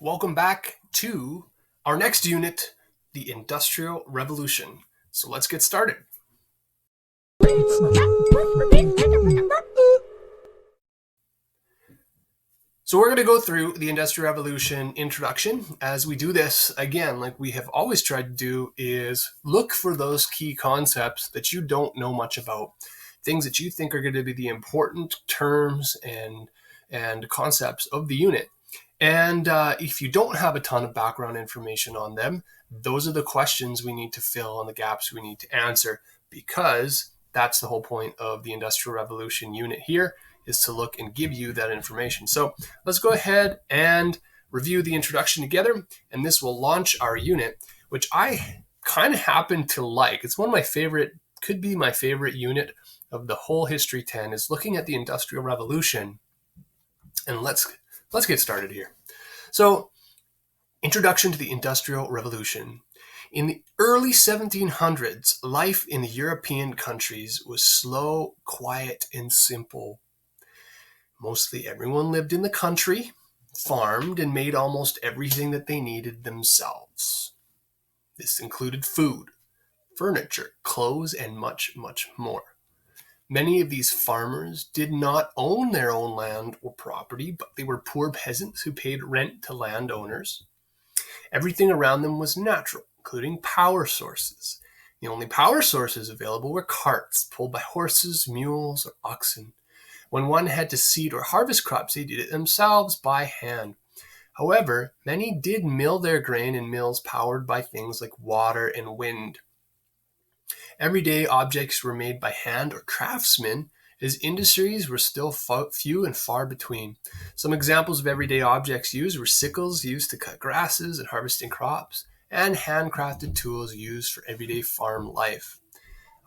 Welcome back to our next unit, the Industrial Revolution. So let's get started. So we're going to go through the Industrial Revolution introduction. As we do this, again, like we have always tried to do, is look for those key concepts that you don't know much about, things that you think are going to be the important terms and concepts of the unit. And if you don't have a ton of background information on them, those are the questions we need to fill and the gaps we need to answer, because that's the whole point of the Industrial Revolution unit here, is to look and give you that information. So let's go ahead and review the introduction together, and this will launch our unit, which I kind of happen to like. It's one of my favorite, could be my favorite unit of the whole History 10, is looking at the Industrial Revolution. And let's get started here. So, introduction to the Industrial Revolution. In the early 1700s, life in the European countries was slow, quiet, and simple. Mostly everyone lived in the country, farmed, and made almost everything that they needed themselves. This included food, furniture, clothes, and much, much more. Many of these farmers did not own their own land or property, but they were poor peasants who paid rent to landowners. Everything around them was natural, including power sources. The only power sources available were carts pulled by horses, mules, or oxen. When one had to seed or harvest crops, they did it themselves by hand. However, many did mill their grain in mills powered by things like water and wind. Everyday objects were made by hand or craftsmen, as industries were still few and far between. Some examples of everyday objects used were sickles used to cut grasses and harvesting crops, and handcrafted tools used for everyday farm life.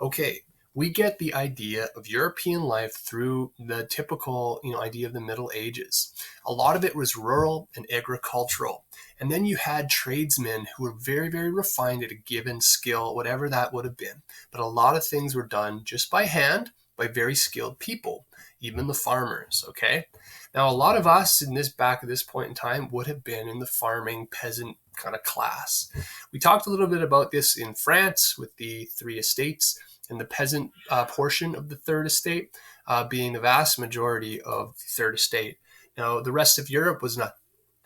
Okay, we get the idea of European life through the typical, idea of the Middle Ages. A lot of it was rural and agricultural. And then you had tradesmen who were very, very refined at a given skill, whatever that would have been. But a lot of things were done just by hand by very skilled people, even the farmers, okay? Now, a lot of us back at this point in time would have been in the farming peasant kind of class. We talked a little bit about this in France with the three estates, and the peasant portion of the third estate being the vast majority of the third estate. Now, the rest of Europe was not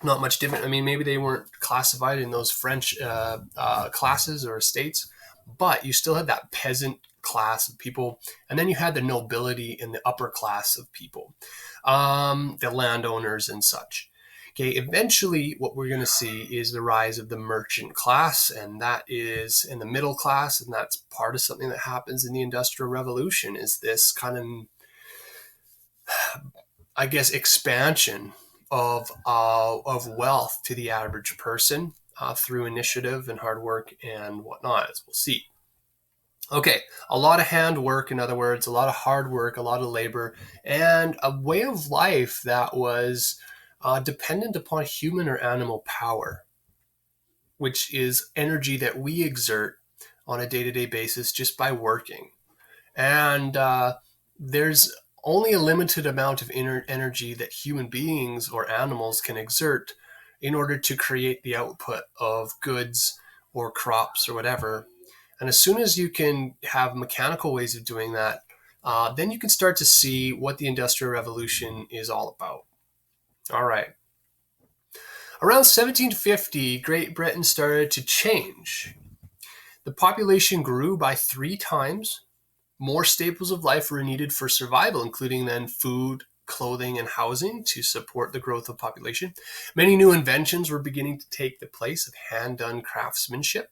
much different. I mean, maybe they weren't classified in those French classes or estates, but you still had that peasant class of people, and then you had the nobility and the upper class of people, the landowners and such. Okay, eventually what we're going to see is the rise of the merchant class, and that is in the middle class, and that's part of something that happens in the Industrial Revolution, is this kind of, I guess, expansion of wealth to the average person through initiative and hard work and whatnot, as we'll see. Okay, a lot of handwork, in other words, a lot of hard work, a lot of labor, and a way of life that was dependent upon human or animal power, which is energy that we exert on a day-to-day basis just by working. And there's only a limited amount of energy that human beings or animals can exert in order to create the output of goods or crops or whatever. And as soon as you can have mechanical ways of doing that, then you can start to see what the Industrial Revolution is all about. All right. Around 1750, Great Britain started to change. The population grew by 3 times. More staples of life were needed for survival, including then food, clothing, and housing to support the growth of population. Many new inventions were beginning to take the place of hand-done craftsmanship.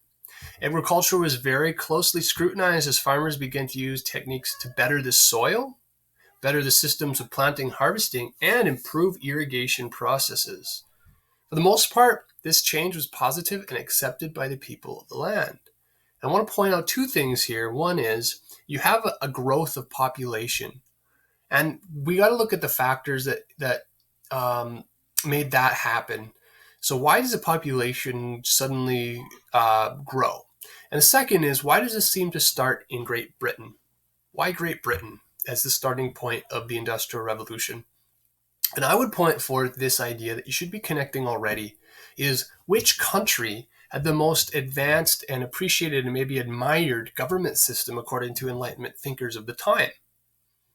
Agriculture was very closely scrutinized as farmers began to use techniques to better the soil, better the systems of planting, harvesting, and improve irrigation processes. For the most part, this change was positive and accepted by the people of the land. I want to point out 2 things here. One is you have a growth of population, and we got to look at the factors that made that happen. So why does the population suddenly grow? And the second is, why does this seem to start in Great Britain? Why Great Britain as the starting point of the Industrial Revolution? And I would point forth this idea that you should be connecting already is which country had the most advanced and appreciated and maybe admired government system according to Enlightenment thinkers of the time.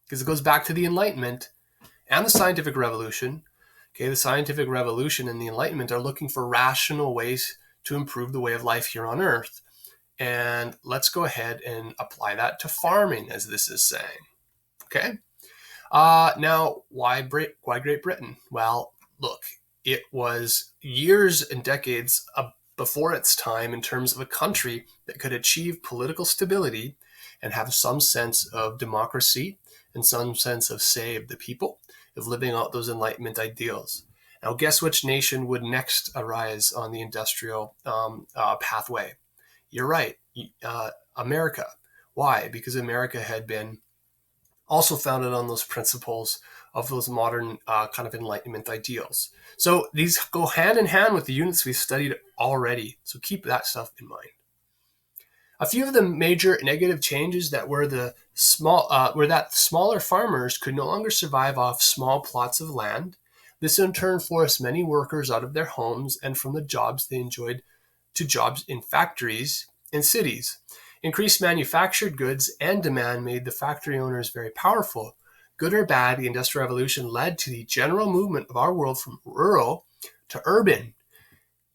Because it goes back to the Enlightenment and the scientific revolution. Okay, the scientific revolution and the Enlightenment are looking for rational ways to improve the way of life here on Earth. And let's go ahead and apply that to farming, as this is saying. Okay. Now, why Great Britain? Well, look, it was years and decades before its time in terms of a country that could achieve political stability and have some sense of democracy and some sense of say of the people, of living out those Enlightenment ideals. Now, guess which nation would next arise on the industrial pathway? You're right, America. Why? Because America had been also founded on those principles of those modern kind of Enlightenment ideals. So these go hand in hand with the units we've studied already. So keep that stuff in mind. A few of the major negative changes that were that smaller farmers could no longer survive off small plots of land. This in turn forced many workers out of their homes and from the jobs they enjoyed to jobs in factories and cities. Increased manufactured goods and demand made the factory owners very powerful. Good or bad, the Industrial Revolution led to the general movement of our world from rural to urban.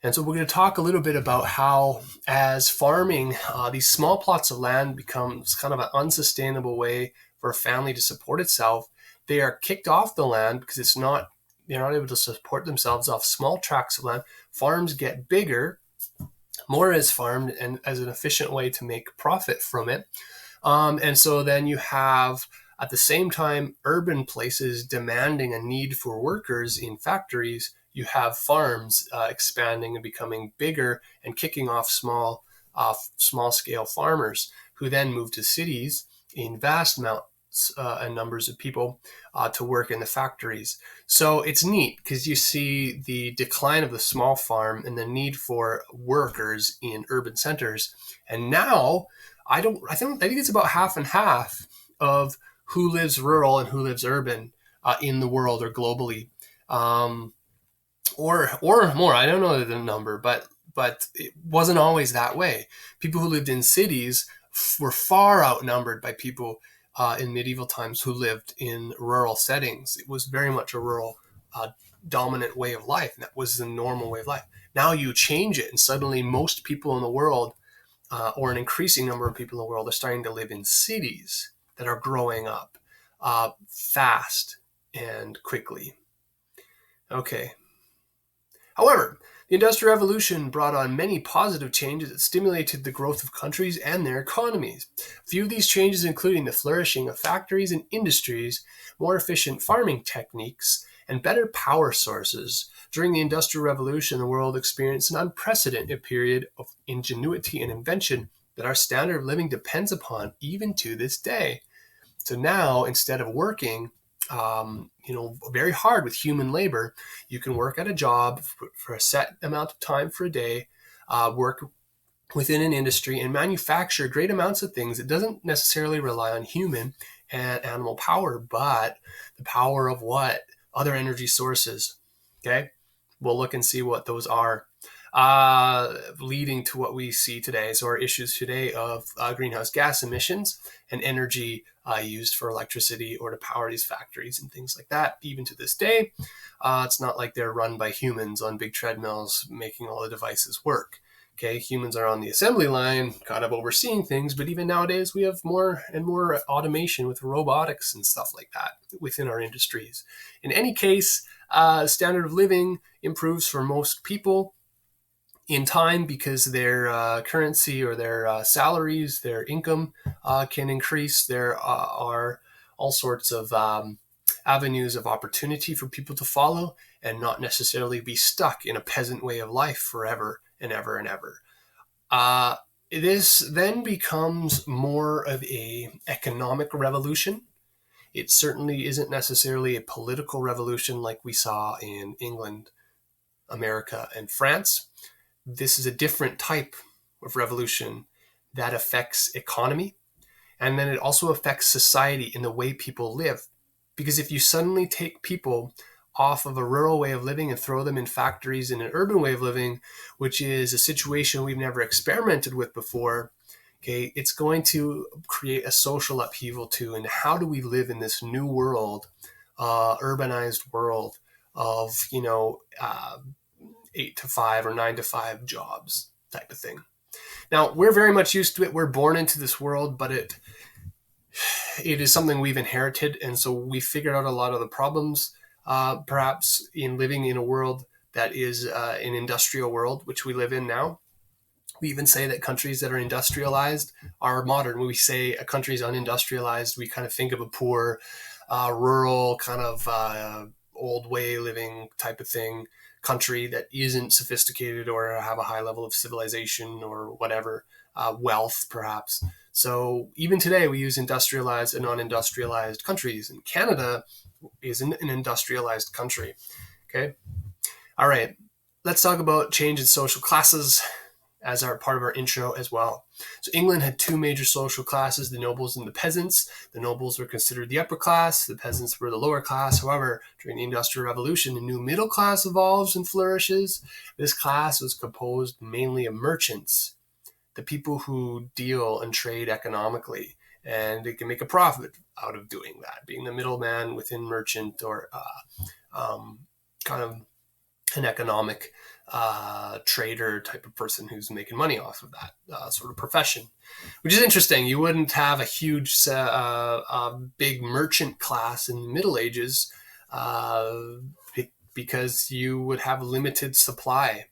And so we're going to talk a little bit about how, as farming, these small plots of land becomes kind of an unsustainable way for a family to support itself. They are kicked off the land because they're not able to support themselves off small tracts of land. Farms get bigger, more is farmed, and as an efficient way to make profit from it. And so then you have, at the same time, urban places demanding a need for workers in factories. You have farms expanding and becoming bigger and kicking off small scale farmers who then move to cities in vast amounts and numbers of people to work in the factories. So it's neat because you see the decline of the small farm and the need for workers in urban centers. And now I think it's about half and half of who lives rural and who lives urban in the world or globally. Or more. I don't know the number, but it wasn't always that way. People who lived in cities were far outnumbered by people in medieval times who lived in rural settings. It was very much a rural dominant way of life, and that was the normal way of life. Now you change it, and suddenly most people in the world, or an increasing number of people in the world, are starting to live in cities that are growing up fast and quickly. Okay. However, the Industrial Revolution brought on many positive changes that stimulated the growth of countries and their economies. A few of these changes including the flourishing of factories and industries, more efficient farming techniques, and better power sources. During the Industrial Revolution, the world experienced an unprecedented period of ingenuity and invention that our standard of living depends upon even to this day. So now, instead of working very hard with human labor, you can work at a job for a set amount of time for a day, work within an industry and manufacture great amounts of things. It doesn't necessarily rely on human and animal power, but the power of what? Other energy sources. Okay. We'll look and see what those are, leading to what we see today. So our issues today of greenhouse gas emissions and energy used for electricity or to power these factories and things like that. Even to this day, it's not like they're run by humans on big treadmills making all the devices work. Okay, humans are on the assembly line, kind of overseeing things, but even nowadays we have more and more automation with robotics and stuff like that within our industries. In any case, standard of living improves for most people in time because their currency or their salaries, their income can increase. There are all sorts of avenues of opportunity for people to follow and not necessarily be stuck in a peasant way of life forever and ever and ever. This then becomes more of a economic revolution. It certainly isn't necessarily a political revolution like we saw in England, America, and France. This is a different type of revolution that affects economy, and then it also affects society in the way people live. Because if you suddenly take people off of a rural way of living and throw them in factories in an urban way of living, which is a situation we've never experimented with before, okay, it's going to create a social upheaval too. And how do we live in this new world, urbanized world of, 8 to 5 or 9 to 5 jobs type of thing? Now, we're very much used to it. We're born into this world, but it is something we've inherited. And so we figured out a lot of the problems, perhaps in living in a world that is an industrial world, which we live in now. We even say that countries that are industrialized are modern. When we say a country is unindustrialized, we kind of think of a poor, rural, kind of old way living type of thing, country that isn't sophisticated or have a high level of civilization or whatever, wealth perhaps. So even today we use industrialized and non-industrialized countries, and Canada isn't an industrialized country. Okay. All right. Let's talk about change in social classes as our part of our intro as well. So England had two major social classes, the nobles and the peasants. The nobles were considered the upper class, the peasants were the lower class. However, during the Industrial Revolution, a new middle class evolves and flourishes. This class was composed mainly of merchants, the people who deal and trade economically, and they can make a profit out of doing that, being the middleman within merchant or kind of an economic trader type of person who's making money off of that sort of profession, which is interesting. You wouldn't have a huge, big merchant class in the Middle Ages because you would have limited supply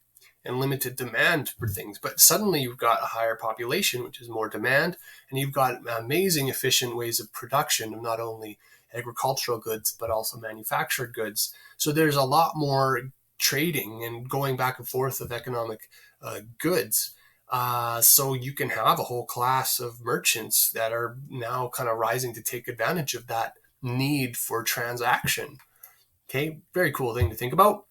and limited demand for things. But suddenly you've got a higher population, which is more demand, and you've got amazing efficient ways of production of not only agricultural goods, but also manufactured goods. So there's a lot more trading and going back and forth of economic goods. So you can have a whole class of merchants that are now kind of rising to take advantage of that need for transaction. Okay, very cool thing to think about.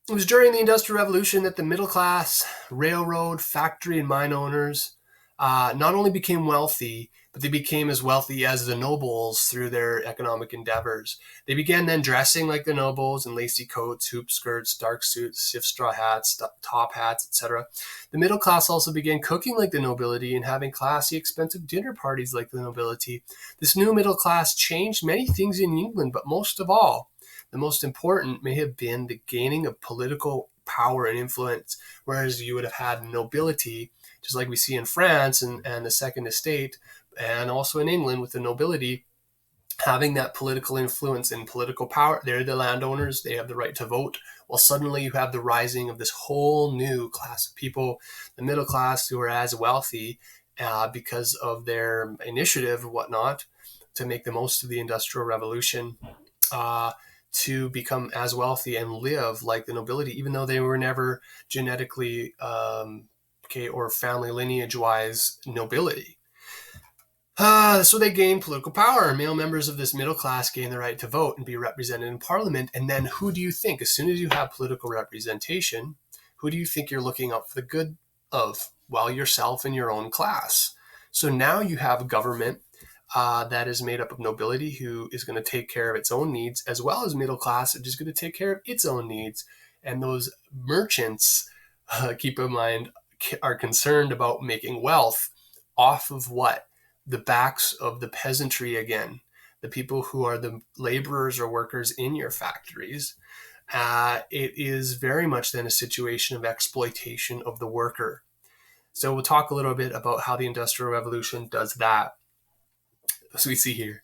It was during the Industrial Revolution that the middle class, railroad, factory, and mine owners not only became wealthy, but they became as wealthy as the nobles through their economic endeavors. They began then dressing like the nobles in lacy coats, hoop skirts, dark suits, stiff straw hats, top hats, etc. The middle class also began cooking like the nobility and having classy, expensive dinner parties like the nobility. This new middle class changed many things in England, but most of all, the most important may have been the gaining of political power and influence, whereas you would have had nobility, just like we see in France and the Second Estate, and also in England with the nobility having that political influence and political power. They're the landowners, they have the right to vote. Well, suddenly you have the rising of this whole new class of people, the middle class, who are as wealthy because of their initiative and whatnot to make the most of the Industrial Revolution, to become as wealthy and live like the nobility, even though they were never genetically or family lineage-wise nobility. So they gained political power. Male members of this middle class gained the right to vote and be represented in parliament. And then who do you think, as soon as you have political representation, who do you think you're looking out for the good of? Well, yourself and your own class. So now you have a government that is made up of nobility who is going to take care of its own needs, as well as middle class, which is going to take care of its own needs. And those merchants, keep in mind, are concerned about making wealth off of what? The backs of the peasantry again, the people who are the laborers or workers in your factories. It is very much then a situation of exploitation of the worker. So we'll talk a little bit about how the Industrial Revolution does that. So we see here,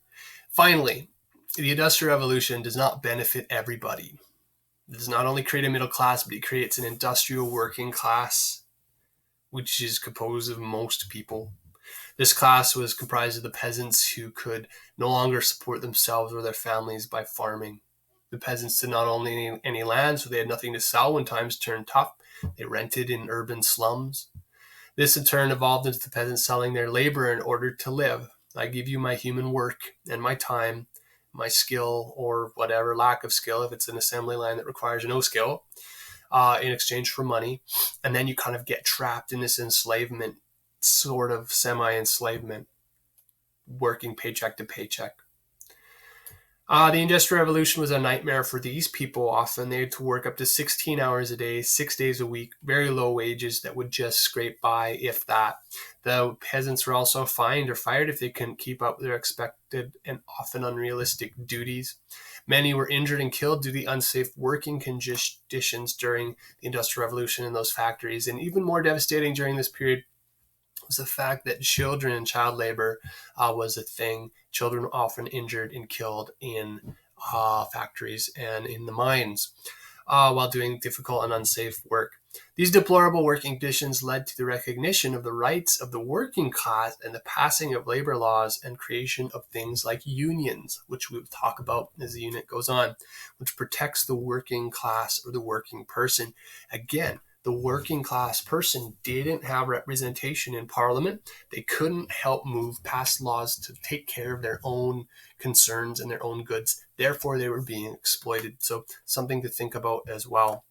finally, the Industrial Revolution does not benefit everybody. It does not only create a middle class, but it creates an industrial working class, which is composed of most people. This class was comprised of the peasants who could no longer support themselves or their families by farming. The peasants did not own any land, so they had nothing to sell when times turned tough. They rented in urban slums. This in turn evolved into the peasants selling their labor in order to live. I give you my human work and my time, my skill, or whatever lack of skill, if it's an assembly line that requires no skill, in exchange for money. And then you kind of get trapped in this enslavement, sort of semi-enslavement, working paycheck to paycheck. The Industrial Revolution was a nightmare for these people. Often they had to work up to 16 hours a day, 6 days a week, very low wages that would just scrape by, if that. The peasants were also fined or fired if they couldn't keep up with their expected and often unrealistic duties. Many were injured and killed due to the unsafe working conditions during the Industrial Revolution in those factories. And even more devastating during this period was the fact that children and child labor was a thing. Children were often injured and killed in factories and in the mines while doing difficult and unsafe work. These deplorable working conditions led to the recognition of the rights of the working class and the passing of labor laws and creation of things like unions, which we'll talk about as the unit goes on, which protects the working class or the working person. Again, the working class person didn't have representation in Parliament. They couldn't help pass laws to take care of their own concerns and their own goods. Therefore, they were being exploited. So something to think about as well.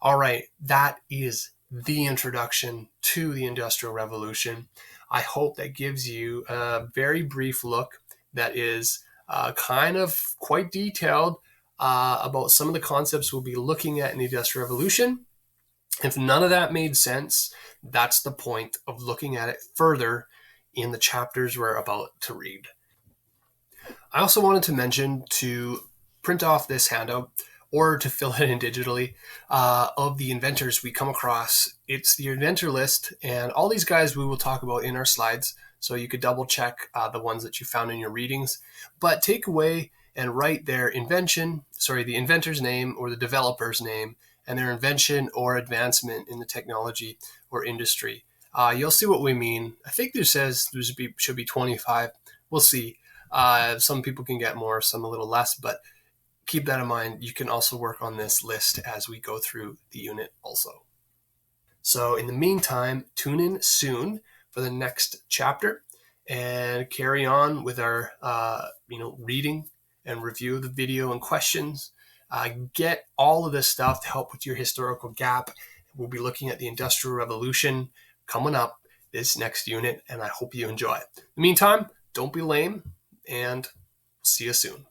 All right, that is the introduction to the Industrial Revolution. I hope that gives you a very brief look that is kind of quite detailed about some of the concepts we'll be looking at in the Industrial Revolution. If none of that made sense, that's the point of looking at it further in the chapters we're about to read. I also wanted to mention to print off this handout or to fill it in digitally of the inventors we come across. It's the inventor list, and all these guys we will talk about in our slides, so you could double check the ones that you found in your readings. But take away and write their the inventor's name or the developer's name, and their invention or advancement in the technology or industry. You'll see what we mean. I think there says there should be 25. We'll see. Some people can get more, some a little less, but keep that in mind. You can also work on this list as we go through the unit also. So in the meantime, tune in soon for the next chapter and carry on with our reading and review of the video and questions. Get all of this stuff to help with your historical gap. We'll be looking at the Industrial Revolution coming up this next unit, and I hope you enjoy it. In the meantime, don't be lame, and see you soon.